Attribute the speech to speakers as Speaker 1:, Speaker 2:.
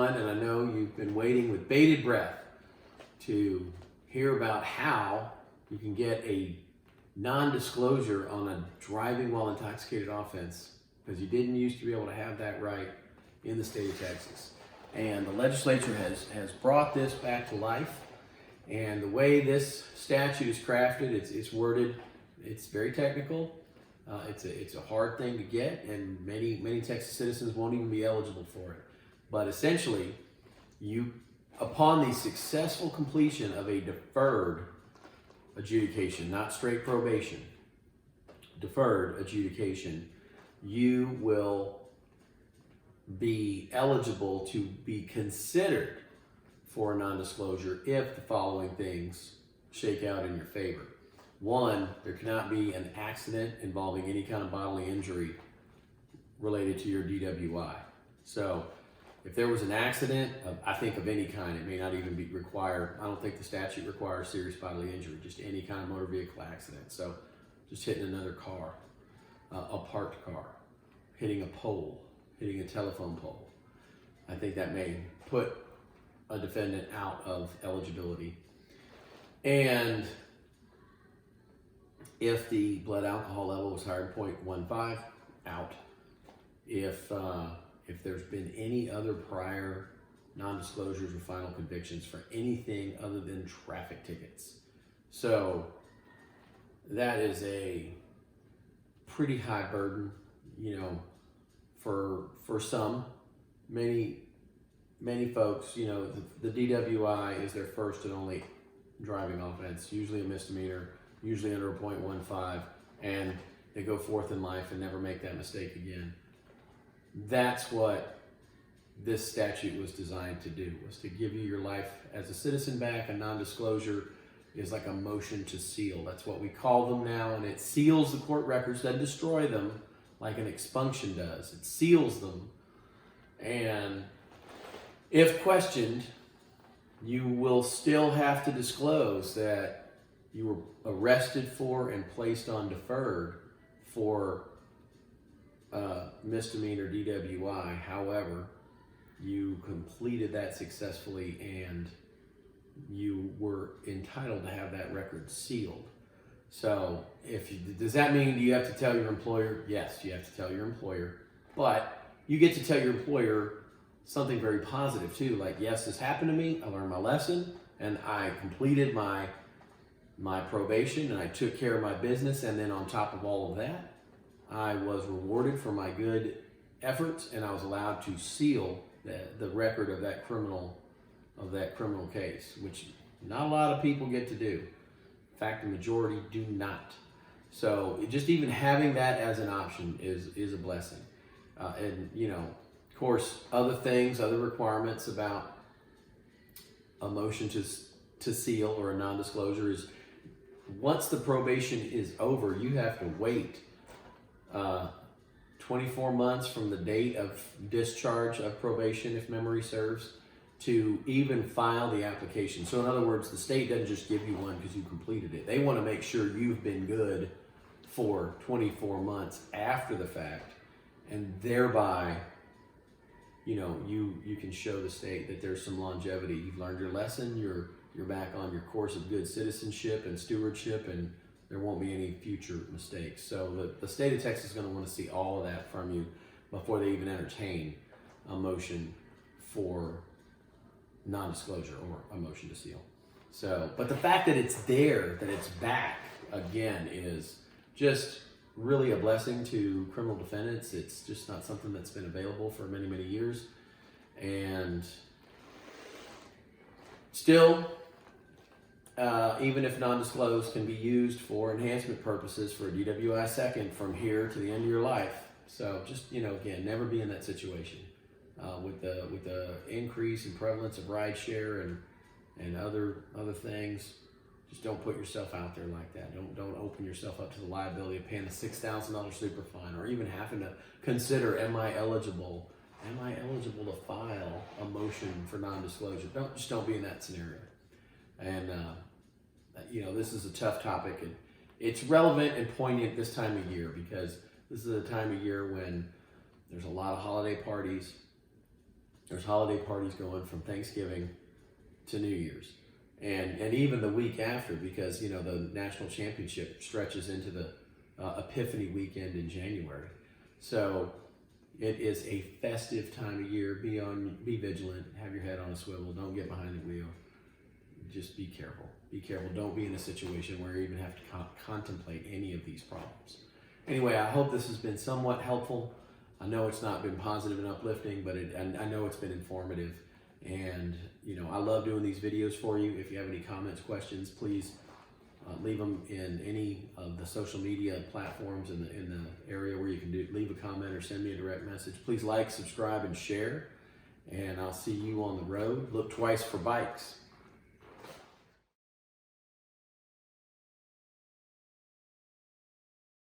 Speaker 1: everyone, and I know you've been waiting with bated breath to hear about how you can get a non-disclosure on a driving while intoxicated offense, because you didn't used to be able to have that right in the state of Texas. And the legislature has brought this back to life. And the way this statute is crafted, it's worded, it's very technical. It's a hard thing to get, and many Texas citizens won't even be eligible for it. But essentially, upon the successful completion of a deferred adjudication, not straight probation, deferred adjudication, you will be eligible to be considered for a non-disclosure if the following things shake out in your favor. One, there cannot be an accident involving any kind of bodily injury related to your DWI. So if there was an accident, I think of any kind, it may not even be required. I don't think the statute requires serious bodily injury, just any kind of motor vehicle accident. So just hitting another car, a parked car, hitting a pole, hitting a telephone pole. I think that may put a defendant out of eligibility. And if the blood alcohol level was higher than 0.15, out. If there's been any other prior non-disclosures or final convictions for anything other than traffic tickets. So that is a pretty high burden, for some. Many folks, the DWI is their first and only driving offense, usually a misdemeanor, usually under a 0.15, and they go forth in life and never make that mistake again. That's what this statute was designed to do, was to give you your life as a citizen back. A non-disclosure is like a motion to seal. That's what we call them now, and it seals the court records, doesn't destroy them like an expunction does. It seals them, and if questioned, you will still have to disclose that you were arrested for and placed on deferred for misdemeanor DWI. However, you completed that successfully and you were entitled to have that record sealed. So does that mean you have to tell your employer? Yes, you have to tell your employer, but you get to tell your employer something very positive too, like, yes, this happened to me, I learned my lesson, and I completed my probation, and I took care of my business, and then on top of all of that, I was rewarded for my good efforts, and I was allowed to seal the record of that criminal case, which not a lot of people get to do. In fact, the majority do not. So just even having that as an option is a blessing. And of course, other things, other requirements about a motion to seal or a non-disclosure is, once the probation is over, you have to wait 24 months from the date of discharge of probation, if memory serves, to even file the application. So in other words, the state doesn't just give you one because you completed it. They want to make sure you've been good for 24 months after the fact, and thereby you can show the state that there's some longevity. You've learned your lesson, you're back on your course of good citizenship and stewardship, and there won't be any future mistakes. So the state of Texas is going to want to see all of that from you before they even entertain a motion for non-disclosure or a motion to seal. So, but the fact that it's there, that it's back again, is just really a blessing to criminal defendants. It's just not something that's been available for many, many years. And still, even if non-disclosed, can be used for enhancement purposes for a DWI second from here to the end of your life. So just, again, never be in that situation. With the increase in prevalence of rideshare and other things, just don't put yourself out there like that. Don't open yourself up to the liability of paying a $6,000 super fine, or even having to consider, am I eligible to file a motion for non-disclosure? Don't be in that scenario. And this is a tough topic, and it's relevant and poignant this time of year, because this is a time of year when there's a lot of holiday parties. There's holiday parties going from Thanksgiving to New Year's, and even the week after, because you know the national championship stretches into the Epiphany weekend in January. So it is a festive time of year. Be vigilant. Have your head on a swivel. Don't get behind the wheel. Just be careful. Be careful. Don't be in a situation where you even have to contemplate any of these problems. Anyway, I hope this has been somewhat helpful. I know it's not been positive and uplifting, but I know it's been informative. And you know, I love doing these videos for you. If you have any comments, questions, please leave them in any of the social media platforms in the area where you can leave a comment or send me a direct message. Please like, subscribe, and share. And I'll see you on the road. Look twice for bikes.